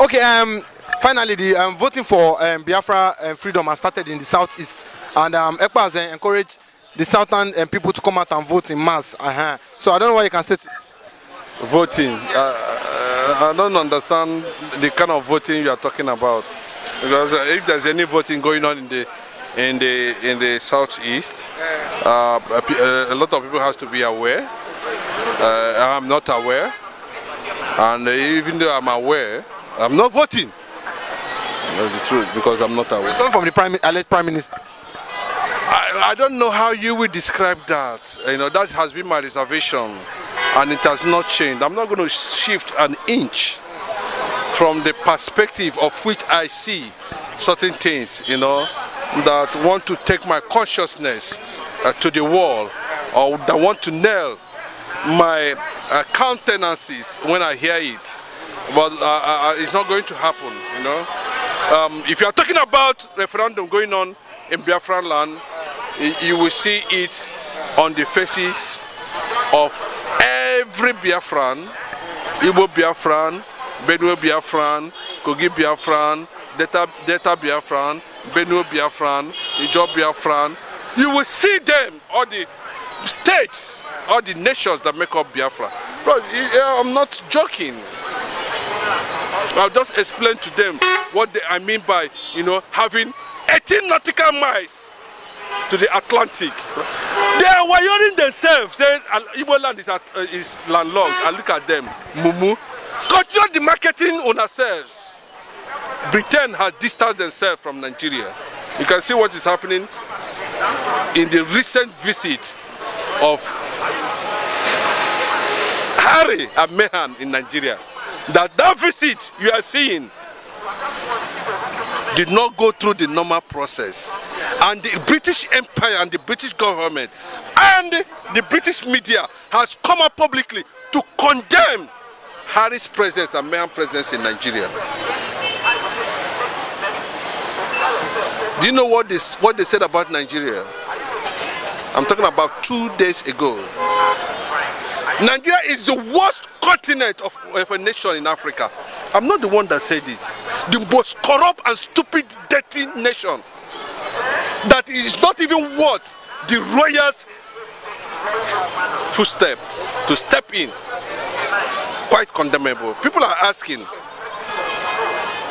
Okay. Finally, the voting for Biafra freedom has started in the southeast, and ekpa has encouraged the southern people to come out and vote in mass. So I don't know what you can say. Voting. I don't understand the kind of voting you are talking about. Because if there's any voting going on in the southeast, a lot of people have to be aware. I'm not aware, and even though I'm aware, I'm not voting. That's the truth, because I'm not aware. It's coming from the alleged prime minister. I don't know how you would describe that. You know, that has been my reservation, and it has not changed. I'm not going to shift an inch from the perspective of which I see certain things, you know, that want to take my consciousness to the wall, or that want to nail my countenances when I hear it. But it's not going to happen, you know. If you are talking about referendum going on in Biafran land, you will see it on the faces of every Biafran, Igbo Biafran, Benue Biafran, Kogi Biafran, Delta Biafran, Benue Biafran, Ijo Biafran. You will see them, all the states, all the nations that make up Biafra. Bro, I'm not joking. I'll just explain to them what I mean by, you know, having 18 nautical miles to the Atlantic. They are wiring themselves, saying Igbo land is landlocked, and look at them, mumu. Continue the marketing on ourselves. Britain has distanced themselves from Nigeria. You can see what is happening in the recent visit of Harry and Meghan in Nigeria. That visit you are seeing did not go through the normal process, and the British Empire and the British government and the British media has come up publicly to condemn Harry's presence and Meghan's presence in Nigeria. Do you know what they said about Nigeria? I'm talking about 2 days ago. Nigeria is the worst continent of a nation in Africa. I'm not the one that said it. The most corrupt and stupid, dirty nation that is not even worth the royals' footstep to step in. Quite condemnable. People are asking.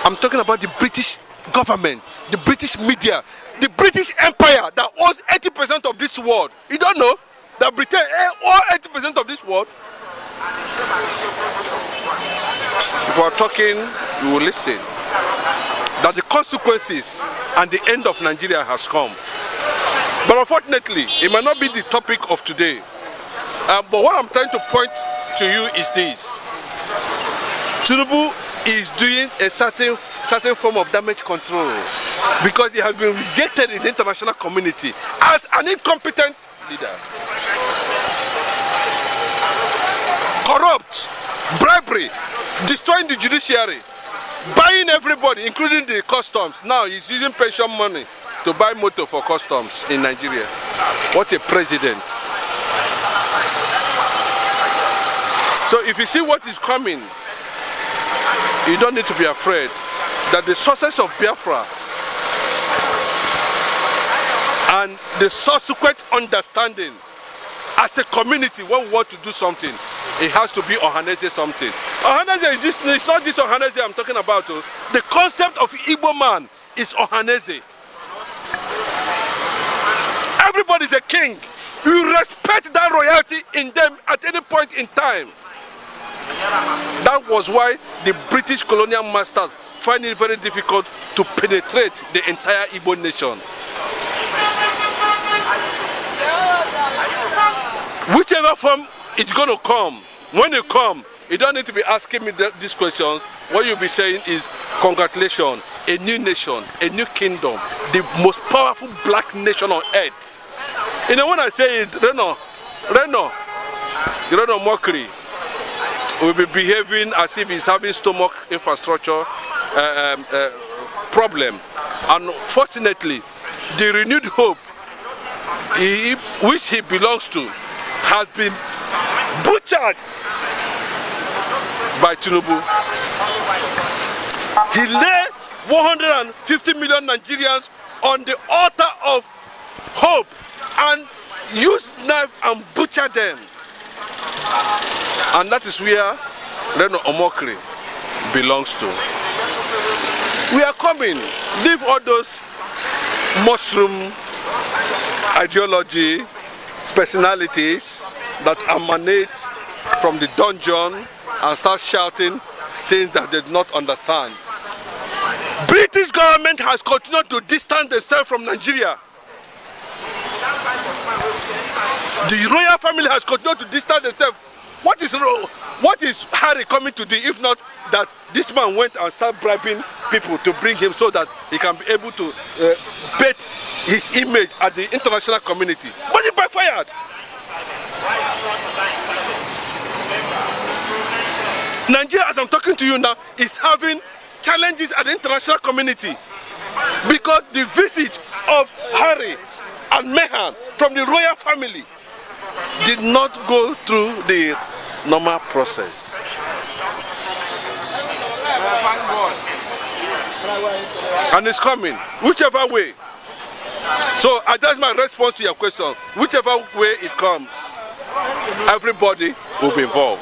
I'm talking about the British government, the British media, the British Empire that owns 80% of this world. You don't know that Britain owns 80% of this world? If we are talking, you will listen. That the consequences and the end of Nigeria has come. But unfortunately, it might not be the topic of today. But what I'm trying to point to you is this. Tinubu is doing a certain form of damage control because he has been rejected in the international community as an incompetent leader. Corrupt, bribery, destroying the judiciary, buying everybody, including the customs. Now he's using pension money to buy motor for customs in Nigeria. What a president. So if you see what is coming, you don't need to be afraid that the success of Biafra and the subsequent understanding as a community when we want to do something, it has to be Ohanese something. Ohanese is just, it's not this Ohanese I'm talking about. The concept of Igbo man is Ohanese. Everybody is a king. You respect that royalty in them at any point in time. That was why the British colonial masters find it very difficult to penetrate the entire Igbo nation. Whichever form it's going to come, when you come, you don't need to be asking me these questions. What you'll be saying is, congratulations, a new nation, a new kingdom, the most powerful black nation on earth. You know, when I say it, Reno Mockery will be behaving as if he's having stomach infrastructure problem. Unfortunately, the renewed hope which he belongs to has been butchered by Tinubu. He lay 150 million Nigerians on the altar of hope and used knife and butcher them. And that is where Reno Omokri belongs to. We are coming. Leave all those mushroom ideology, personalities that emanate from the dungeon and start shouting things that they do not understand. British government has continued to distance themselves from Nigeria. The royal family has continued to distance themselves. What is Harry coming to do if not that this man went and started bribing people to bring him so that he can be able to bet his image at the international community? But he backfired. Nigeria, as I'm talking to you now, is having challenges at the international community because the visit of Harry and Meghan from the royal family did not go through the normal process. And it's coming, whichever way. So that's my response to your question. Whichever way it comes, everybody will be involved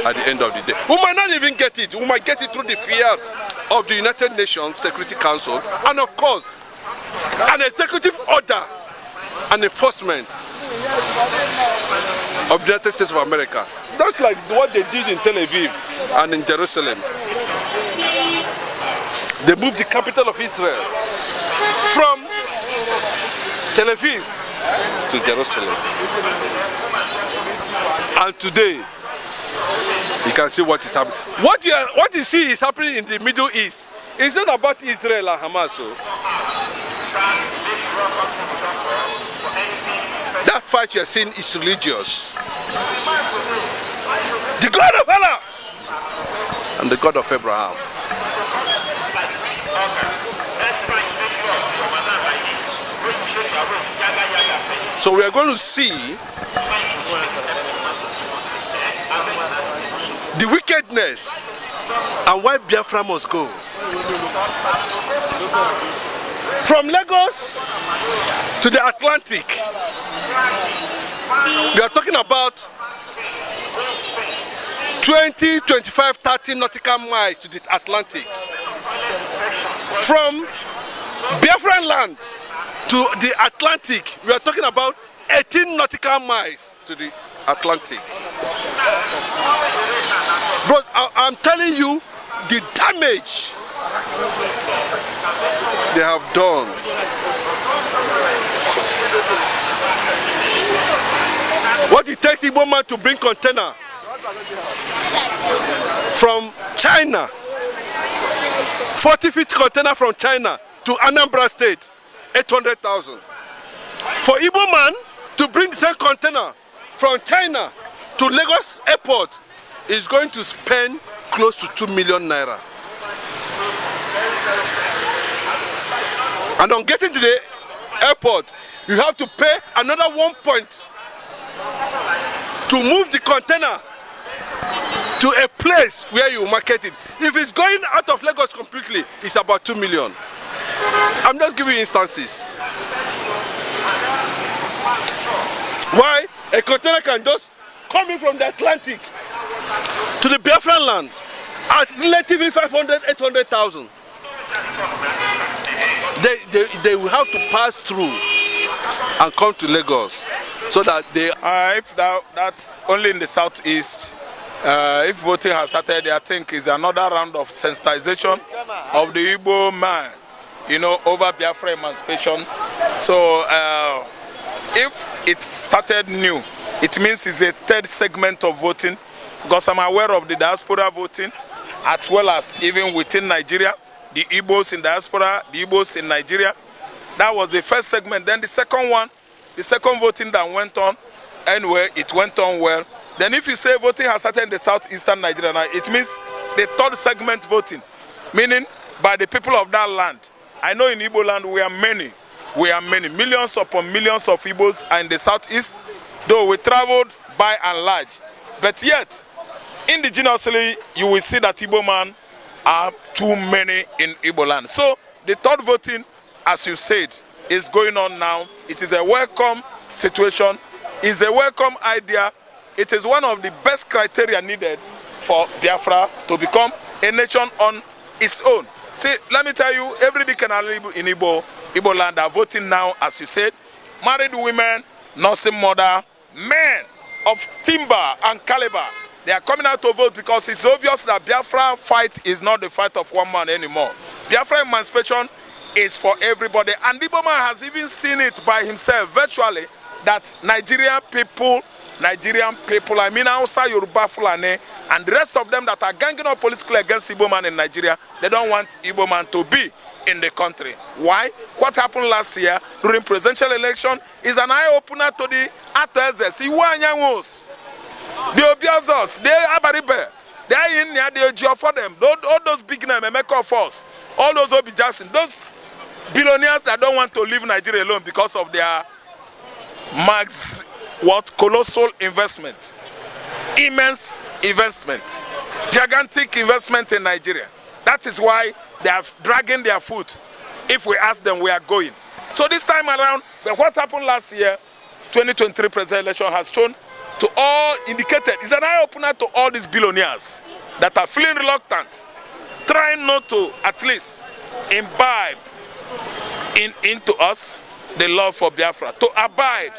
at the end of the day. We might not even get it. We might get it through the fiat of the United Nations Security Council and of course an executive order and enforcement of the United States of America. That's like what they did in Tel Aviv and in Jerusalem. They moved the capital of Israel from Tel Aviv to Jerusalem. And today, you can see what is happening. What you see is happening in the Middle East. It's not about Israel and Hamas. That fight you are seeing is religious. The God of Allah and the God of Abraham. So we are going to see the wickedness and why Biafra must go. From Lagos to the Atlantic, we are talking about 20, 25, 30 nautical miles to the Atlantic. From Biafran land to the Atlantic, we are talking about 18 nautical miles to the Atlantic. But I'm telling you the damage they have done. What it takes Igbo man to bring container from China, 40-feet container from China to Anambra State, 800,000. For Igbo man to bring the same container from China to Lagos airport is going to spend close to 2 million naira. And on getting to the airport, you have to pay another 1 point to move the container to a place where you market it. If it's going out of Lagos completely, it's about 2 million. I'm just giving you instances. Why a container can just come in from the Atlantic to the Biafran land at relatively 500, 800,000. They will have to pass through and come to Lagos so that they... if that's only in the southeast, if voting has started, I think is another round of sensitization of the Igbo man, you know, over Biafra emancipation. So if it started new, it means it's a third segment of voting, because I'm aware of the diaspora voting, as well as even within Nigeria, the Igbos in diaspora, the Igbos in Nigeria. That was the first segment. Then the second one, the second voting that went on, anyway, it went on well. Then if you say voting has started in the southeastern Nigeria now, it means the third segment voting, meaning by the people of that land. I know in Igbo land we are many, millions upon millions of Igbos are in the southeast, though we traveled by and large. But yet, indigenously, you will see that Igbo man are too many in Igbo land. So the third voting, as you said, is going on now. It is a welcome situation. It's a welcome idea. It is one of the best criteria needed for Biafra to become a nation on its own. See, let me tell you, every Dikanali in Igbo land are voting now, as you said. Married women, nursing mother, men of timber and caliber. They are coming out to vote because it's obvious that Biafra fight is not the fight of one man anymore. Biafra emancipation is for everybody. And Igbo man has even seen it by himself virtually that Nigerian people, I mean Hausa, Yoruba, Fulani, and the rest of them that are ganging up politically against Igbo man in Nigeria, they don't want Igbo man to be in the country. Why? What happened last year during presidential election is an eye-opener to the Atezes, Iwanyangos, the Obiazos, the Abaribe, they are in there, the Ojo for them, all those big names, Emeka Force, all those Obi Jackson, those billionaires that don't want to leave Nigeria alone because of their colossal investment, immense investment, gigantic investment in Nigeria. That is why they are dragging their foot. If we ask them, we are going. So this time around, what happened last year, 2023 presidential election has shown to all, indicated, it's an eye-opener to all these billionaires that are feeling reluctant, trying not to at least imbibe into us the love for Biafra, to abide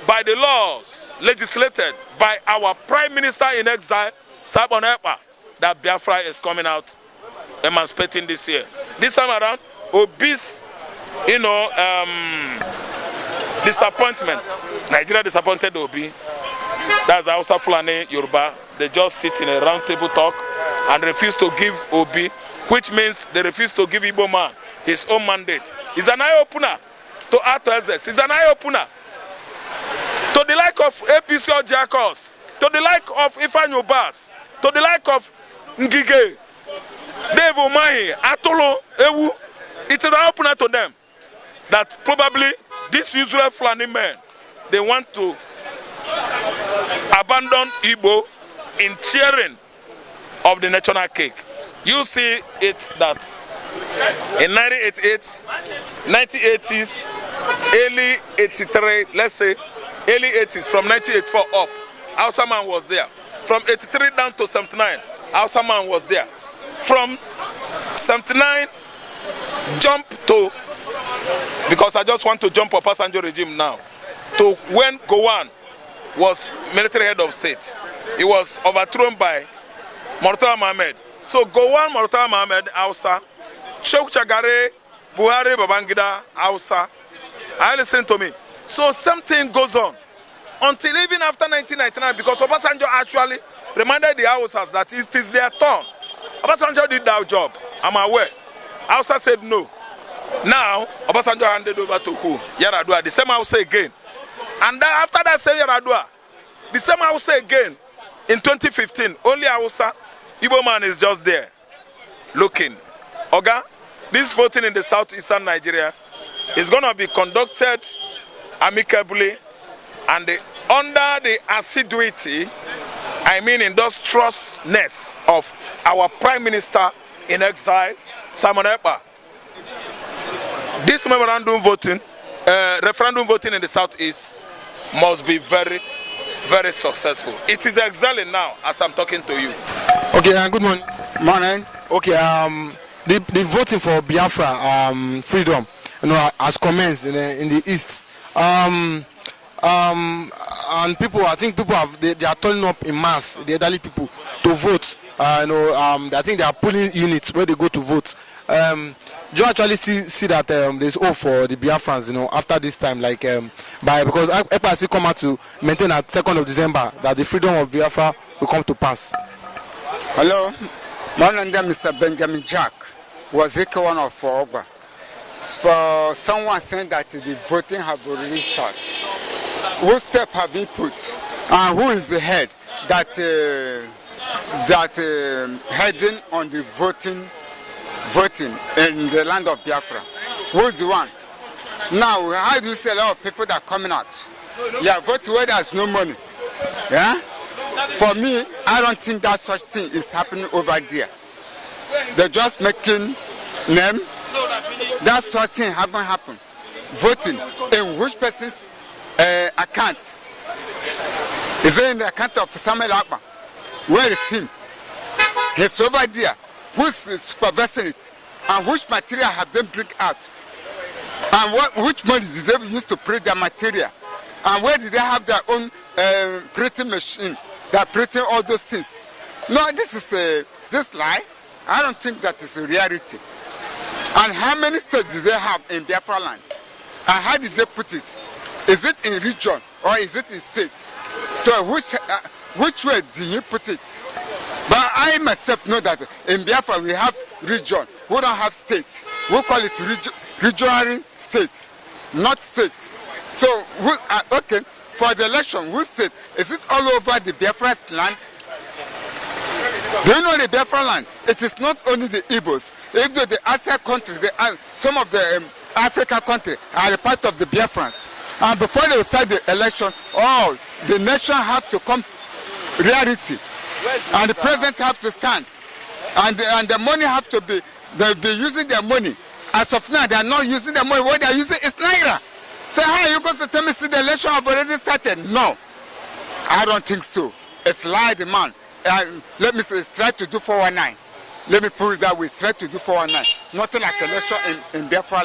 by the laws legislated by our Prime Minister in exile, Sabon Ekpa, that Biafra is coming out emancipating this year. This time around, obese, disappointment. Nigeria disappointed Obi. That's Hausa, Fulani, Yoruba. They just sit in a round table talk and refuse to give Obi, which means they refuse to give Igbo man his own mandate. It's an eye-opener to Atezes. It's an eye-opener to the like of APC or Jacos, to the like of Ifeanyi Ubas, to the like of Ngige, Dave Umahi, Atolo, Ewu. It is an opener to them that probably these usual Fulani men, they want to abandon Igbo in cheering of the national cake. You see it that in 1988, 1980s, early 83, let's say early 80s, from 1984 up, Hausa man was there. From 83 down to 79, Hausa man was there. From 79, jump to, because I just want to jump up Obasanjo regime now, to when Gowon was military head of state. He was overthrown by Murtala Mohammed. So Gowon, Murtala Mohammed, Hausa, Shehu Shagari, Buhari, Babangida, Hausa. Are you listening to me? So something goes on until even after 1999, because Obasanjo actually reminded the Hausas that it is their turn. Obasanjo did that job, I'm aware. Hausa said no. Now, Obasanjo handed over to who? Yaradua, the same Hausa again. And then after that same Yaradua, the same Hausa again, in 2015, only Hausa, Igbo man is just there, looking. Oga, this voting in the southeastern Nigeria is going to be conducted amicably and under the assiduity, I mean industriousness of our Prime Minister in exile, Simon Ekpa. This memorandum voting, referendum voting in the southeast must be very, very successful. It is excelling now as I'm talking to you. Okay, good morning. Morning. Okay, the voting for Biafra freedom, has commenced in the east. And people, I think people they are turning up in mass, the elderly people, to vote. I think there are polling units where they go to vote. Do you actually see that there's hope for the Biafrans, after this time, because EPA has come out to maintain at 2nd of December that the freedom of Biafra will come to pass? Hello, my name is Mr. Benjamin Jack, was one of Ogba. For someone saying that the voting have already started, what step have you put? And who is the head that heading on the voting in the land of Biafra? Who's the one? Now, how do you see a lot of people that are coming out? Yeah, vote where there's no money. Yeah? For me, I don't think that such thing is happening over there. They're just making name. That sort of thing haven't happened. Voting in which person's account? Is it in the account of Samuel Akpa? Where is him? He's over there. Who's supervising it? And which material have they bring out? And which money did they use to print their material? And where did they have their own printing machine that printing all those things? No, this is this lie. I don't think that is a reality. And how many states did they have in Biafra land? And how did they put it? Is it in region or is it in state? So which way did you put it? But I myself know that in Biafra we have region. We don't have state. We call it regional state, not state. So, okay, for the election, which state? Is it all over the Biafra land? Do you know the Biafra land? It is not only the Igbos. If the ASEAN country, some of the African countries are a part of the Biafrans. And before they start the election, all the nation have to come reality. And the president have to stand. And the money have to be, they'll be using their money. As of now, they are not using the money. What they are using is Naira. So how are you going to tell me the election have already started? No. I don't think so. It's lie, the man. Let me say, it's try to do 419. Let me put it that way. Try to do 419. Nothing like election in Biafra.